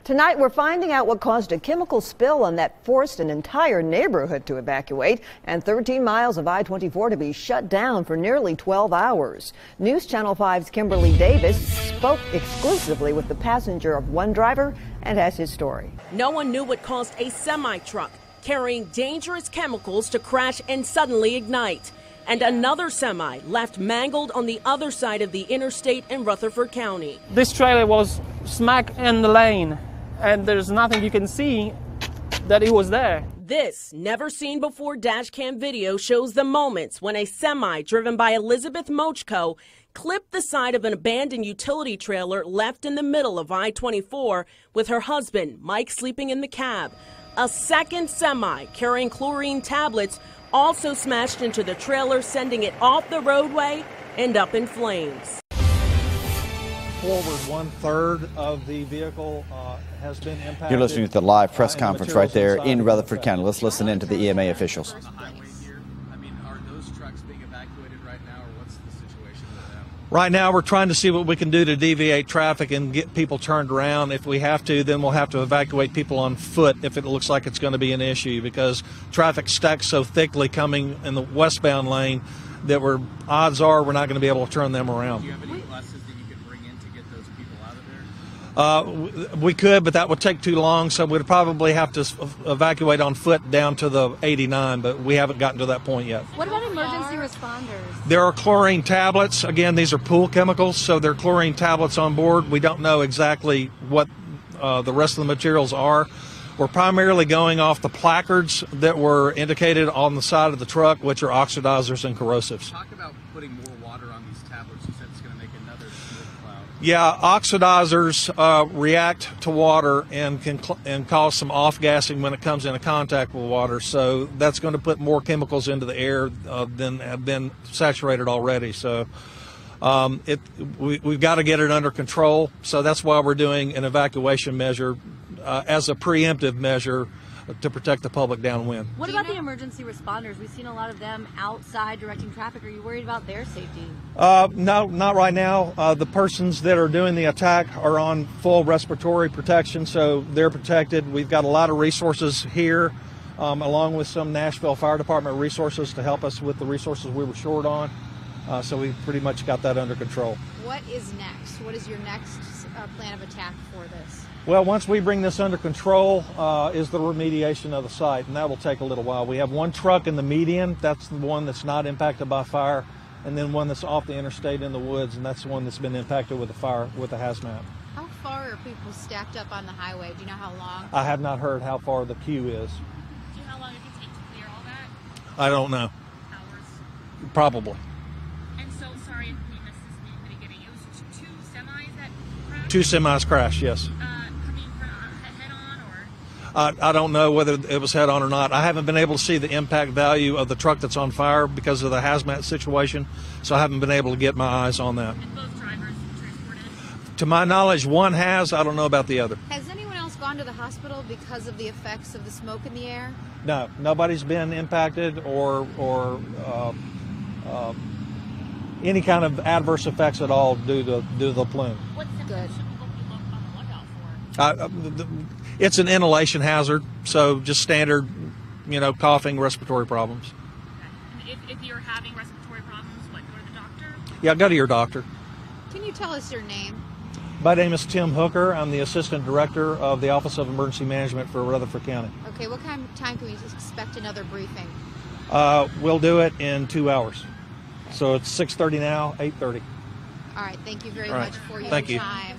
Tonight, we're finding out what caused a chemical spill on that forced an entire neighborhood to evacuate and 13 miles of I-24 to be shut down for nearly 12 hours. News Channel 5's Kimberly Davis spoke exclusively with the passenger of one driver and has his story. No one knew what caused a semi-truck carrying dangerous chemicals to crash and suddenly ignite. And another semi left mangled on the other side of the interstate in Rutherford County. This trailer was smack in the lane, and there's nothing you can see that it was there. This never-seen-before dashcam video shows the moments when a semi driven by Elizabeth Mochko clipped the side of an abandoned utility trailer left in the middle of I-24 with her husband, Mike, sleeping in the cab. A second semi carrying chlorine tablets also smashed into the trailer, sending it off the roadway and up in flames. Forward 1/3 of the vehicle has been impacted. You're listening to the live press conference right there in Rutherford County. Let's listen in to the EMA officials. Are those trucks being evacuated right now, or what's the situation with them? Right now, we're trying to see what we can do to deviate traffic and get people turned around. If we have to, then we'll have to evacuate people on foot if it looks like it's going to be an issue, because traffic stacks so thickly coming in the westbound lane that odds are we're not going to be able to turn them around. Do you have any buses that you could bring in to get those people out of there? We could, but that would take too long, so we'd probably have to evacuate on foot down to the 89, but we haven't gotten to that point yet. What about emergency responders? There are chlorine tablets. Again, these are pool chemicals, so there are chlorine tablets on board. We don't know exactly what the rest of the materials are. We're primarily going off the placards that were indicated on the side of the truck, which are oxidizers and corrosives. Talk about putting more water on these tablets. You said it's going to make another smoke cloud. Yeah, oxidizers react to water and can cause some off-gassing when it comes into contact with water. So that's going to put more chemicals into the air than have been saturated already. So we've got to get it under control. So that's why we're doing an evacuation measure as a preemptive measure to protect the public downwind. What about the emergency responders? We've seen a lot of them outside directing traffic. Are you worried about their safety? No, not right now. The persons that are doing the attack are on full respiratory protection, so they're protected. We've got a lot of resources here, along with some Nashville Fire Department resources to help us with the resources we were short on. So we pretty much got that under control. What is next? What is your next plan of attack for this? Well, once we bring this under control is the remediation of the site, and that will take a little while. We have one truck in the median. That's the one that's not impacted by fire, and then one that's off the interstate in the woods, and that's the one that's been impacted with the fire, with the hazmat. How far are people stacked up on the highway? Do you know how long? I have not heard how far the queue is. Do you know how long it can take to clear all that? I don't know. Hours? Probably. And so, sorry if we missed this in the beginning. It was two semis that crashed? Two semis crashed, yes. I don't know whether it was head on or not. I haven't been able to see the impact value of the truck that's on fire because of the hazmat situation, so I haven't been able to get my eyes on that. And both drivers transported? To my knowledge, one has. I don't know about the other. Has anyone else gone to the hospital because of the effects of the smoke in the air? No, nobody's been impacted or any kind of adverse effects at all due to the plume. What symptoms Good. should people be on the lookout for? It's an inhalation hazard, so just standard, coughing, respiratory problems. Okay. And if you're having respiratory problems, go to the doctor? Yeah, go to your doctor. Can you tell us your name? My name is Tim Hooker. I'm the Assistant Director of the Office of Emergency Management for Rutherford County. Okay, what kind of time can we expect another briefing? We'll do it in 2 hours. So it's 6:30 now, 8:30. All right, thank you very All right. much for your Thank you. time.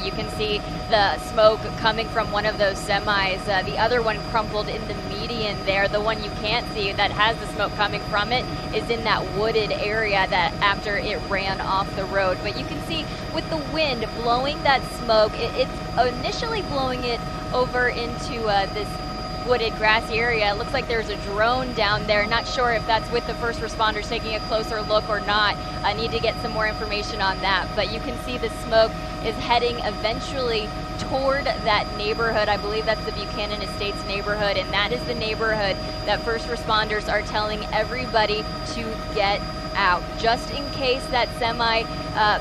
You can see the smoke coming from one of those semis. The other one crumpled in the median there. The one you can't see that has the smoke coming from it is in that wooded area that after it ran off the road. But you can see with the wind blowing that smoke, it's initially blowing it over into this wooded grassy area. It looks like there's a drone down there. Not sure if that's with the first responders taking a closer look or not. I need to get some more information on that. But you can see the smoke is heading eventually toward that neighborhood. I believe that's the Buchanan Estates neighborhood, and that is the neighborhood that first responders are telling everybody to get out. Just in case that semi,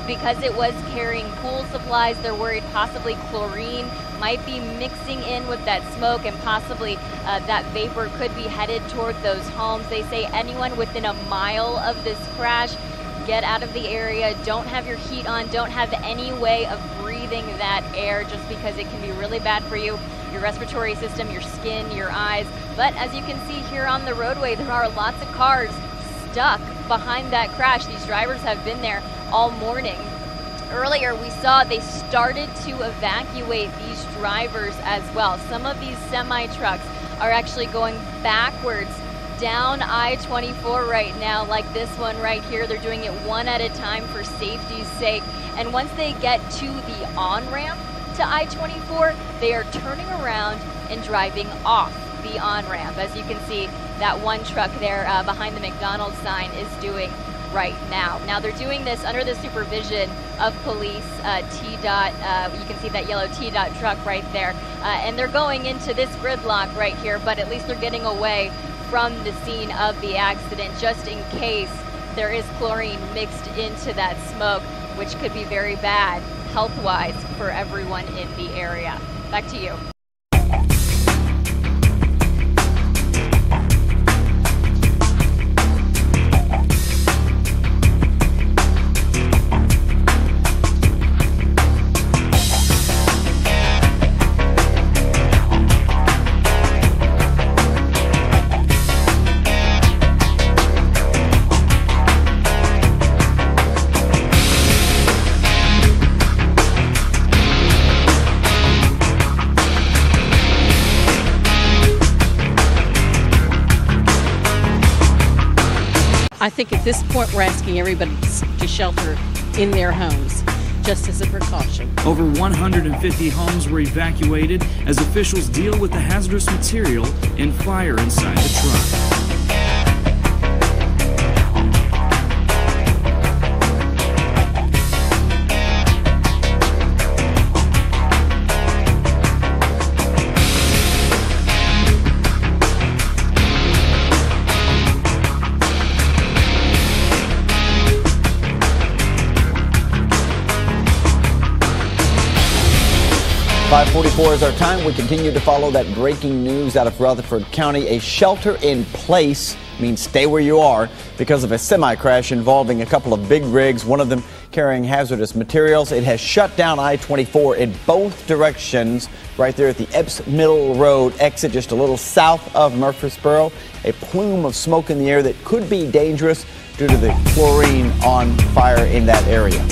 because it was carrying pool supplies, they're worried possibly chlorine might be mixing in with that smoke, and possibly that vapor could be headed toward those homes. They say anyone within a mile of this crash, get out of the area. Don't have your heat on. Don't have any way of breathing that air, just because it can be really bad for you, your respiratory system, your skin, your eyes. But as you can see here on the roadway, there are lots of cars stuck behind that crash. These drivers have been there all morning. Earlier we saw they started to evacuate these drivers as well. Some of these semi trucks are actually going backwards down I-24 right now, like this one right here. They're doing it one at a time for safety's sake. And once they get to the on-ramp to I-24, they are turning around and driving off the on-ramp. As you can see, that one truck there behind the McDonald's sign is doing right now. Now they're doing this under the supervision of police. T-Dot, you can see that yellow T-Dot truck right there. And they're going into this gridlock right here, but at least they're getting away from the scene of the accident, just in case there is chlorine mixed into that smoke, which could be very bad health-wise for everyone in the area. Back to you. I think at this point we're asking everybody to shelter in their homes, just as a precaution. Over 150 homes were evacuated as officials deal with the hazardous material and fire inside the truck. 5:44 is our time. We continue to follow that breaking news out of Rutherford County. A shelter in place means stay where you are because of a semi-crash involving a couple of big rigs, one of them carrying hazardous materials. It has shut down I-24 in both directions right there at the Epps Middle Road exit, just a little south of Murfreesboro. A plume of smoke in the air that could be dangerous due to the chlorine on fire in that area.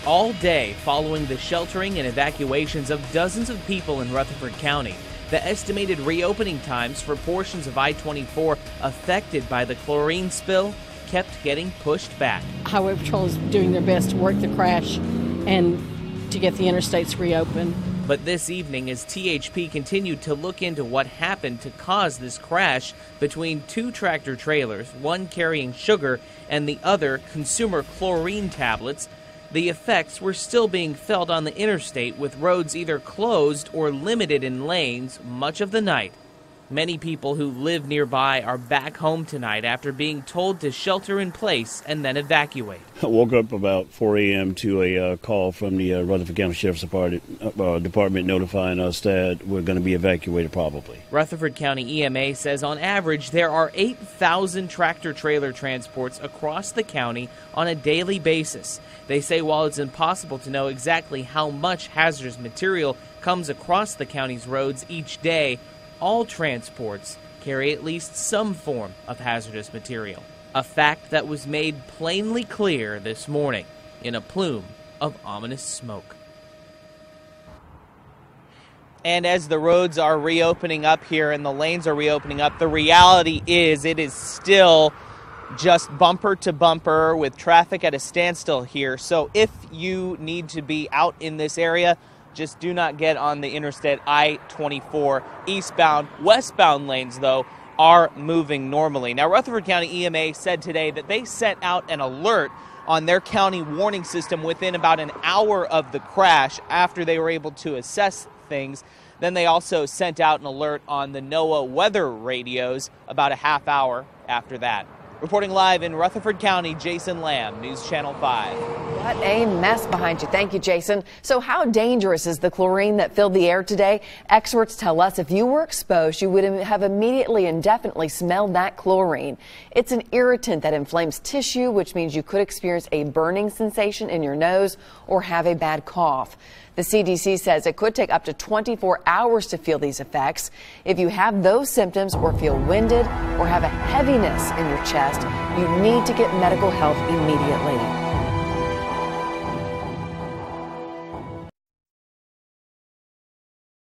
all day following the sheltering and evacuations of dozens of people in Rutherford County. The estimated reopening times for portions of I-24 affected by the chlorine spill kept getting pushed back. Highway Patrol is doing their best to work the crash and to get the interstates reopened. But this evening, as THP continued to look into what happened to cause this crash between two tractor trailers, one carrying sugar and the other consumer chlorine tablets, the effects were still being felt on the interstate, with roads either closed or limited in lanes much of the night. Many people who live nearby are back home tonight after being told to shelter in place and then evacuate. I woke up about 4 a.m. to a call from the Rutherford County Sheriff's Department notifying us that we're going to be evacuated probably. Rutherford County EMA says on average there are 8,000 tractor-trailer transports across the county on a daily basis. They say while it's impossible to know exactly how much hazardous material comes across the county's roads each day, all transports carry at least some form of hazardous material, a fact that was made plainly clear this morning in a plume of ominous smoke. And as the roads are reopening up here and the lanes are reopening up, the reality is it is still just bumper to bumper with traffic at a standstill here. So if you need to be out in this area, just do not get on the interstate I-24 eastbound. Westbound lanes, though, are moving normally. Now, Rutherford County EMA said today that they sent out an alert on their county warning system within about an hour of the crash after they were able to assess things. Then they also sent out an alert on the NOAA weather radios about a half hour after that. Reporting live in Rutherford County, Jason Lamb, News Channel 5. What a mess behind you. Thank you, Jason. So how dangerous is the chlorine that filled the air today? Experts tell us if you were exposed, you would have immediately and definitely smelled that chlorine. It's an irritant that inflames tissue, which means you could experience a burning sensation in your nose or have a bad cough. The CDC says it could take up to 24 hours to feel these effects. If you have those symptoms or feel winded or have a heaviness in your chest, you need to get medical help immediately.